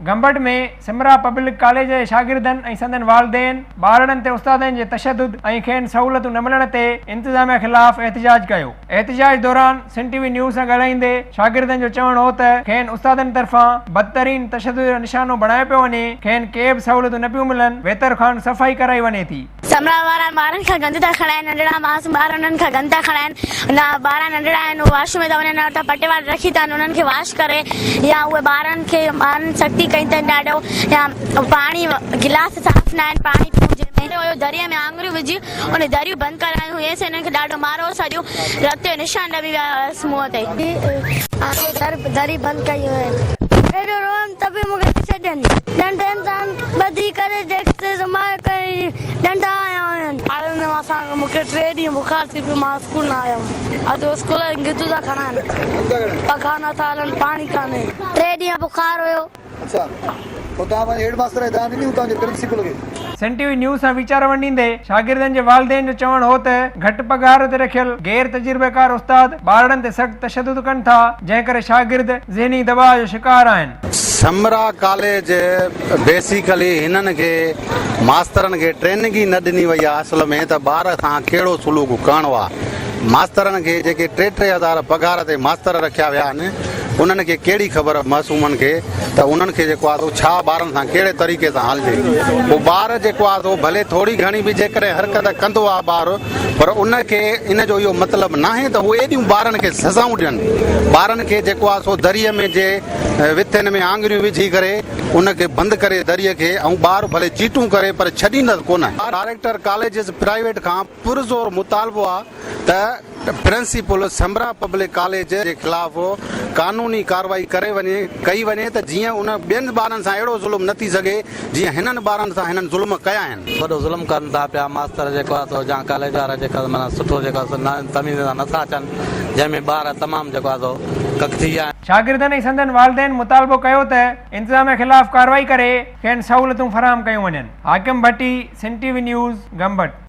गंबट में Simra public college जे शागिर्दन ऐं संदन वालदेन ॿारनि ते उस्तादनि जे तशद्दुद ऐं खेनि सहूलियतूं न मिलण ते इंतिज़ामिया ख़िलाफ़ एहतिजाज कयो। एहतिजाज दौरान सिंध टीवी न्यूज़ सां ॻाल्हाईंदे शागिर्दनि जो चवणु हो त खेनि उस्तादनि तरफ़ां बदतरीन तशद्दुद जो निशानो बणायो पियो वञे, खेनि के बि सहूलियतूं न पियूं मिलनि, वेतर खान सफ़ाई कराई वञे थी। समरा वारा ॿारनि खां गंद था खणाइनि, नंढड़ा मासूम ॿार उन्हनि खां गंद था खणाइनि, न ॿार नंढड़ा आहिनि वॉश में था वञनि, न त पटे वाट रखी था उन्हनि खे वॉश करे, या उहे ॿारनि सख़्ती कई अथनि ॾाढो, या पाणी गिलास साफ़ न आहिनि पाणी में दरिया में आङुरियूं विझी उन दरियूं बंदि करायूं, इहे हिननि खे ॾाढो मारो सॼो रत जो निशान ॾबी विया मुंहं ते। दरी बंदि कई एॾो रोम त बि मूंखे छॾनि डंडे सां ॿधी करे देखते मां कई डंडा आया हुयनि। हाणे असां मूंखे 3 ॾींहं बुखार थी पियो, मां स्कूल न आयमि। अॼु स्कूल गिदू था खणाइनि, पखा नथा हलनि, पाणी कान्हे, 3 ॾींहं बुखार हुयो। सिंध टीवी न्यूज़ सां वीचार वंडींदे शागिर्दनि जे वालिदेन जो चवणु हो त घटि पघार ते रखियल गैर तजुर्बेकार उस्ताद ॿारनि ते सख़्त तशद्दुद कनि था, जंहिं करे शागिर्द ज़हनी दबाव जो शिकार आहिनि। समरा कॉलेज बेसिकली हिननि खे मास्तरनि खे ट्रेनिंग ई न ॾिनी वई आहे असल में त ॿार सां कहिड़ो सलूक करिणो आहे। मास्तरनि खे जेके 3-3 हज़ार पघार ते मास्तर रखिया विया आहिनि उन्हनि खे कहिड़ी ख़बर मासूमनि खे त उन्हनि खे जेको आहे छा ॿारनि सां कहिड़े तरीक़े सां हलिजे। पोइ ॿार जेको आहे भले थोरी घणी बि जेकॾहिं हरकत कंदो आहे ॿार, पर उनखे इन जो इहो मतिलबु न आहे त उहे एॾियूं ॿारनि खे सज़ाऊं ॾियनि। ॿारनि खे जेको आहे सो दरीअ में जे विथनि में आङुरियूं विझी करे उनखे बंदि करे दरीअ खे, ऐं ॿार भले चीटूं करे पर छॾींदसि कोन। डायरेक्टर कॉलेजिस प्राइवेट खां पुरज़ोर मुतालबो आहे त प्रिंसिपल समरा पब्लिक कॉलेज जे ख़िलाफ़ कानूनी कार्रवाई कई वञे त जीअं उन ॿियनि ॿारनि सां अहिड़ो ज़ुल्म न थी सघे जीअं हिननि ॿारनि सां हिननि ज़ुल्म कया आहिनि। वॾो ज़ुल्म कनि था पिया मास्तर जेको आहे या कॉलेज वारा जेका माना सुठो जेको आहे तमीज़ सां नथा अचनि, जंहिंमें ॿार तमामु जेको आहे कक थी विया आहिनि। शागिर्दनि ऐं संदन वालिदेन मुतालबो कयो त इंतिज़ामिया ख़िलाफ़ कार्रवाई करे खेनि सहूलियतूं फराहम कयूं वञनि। हाकिम भट्टी, सिंध टीवी न्यूज़, गंबट।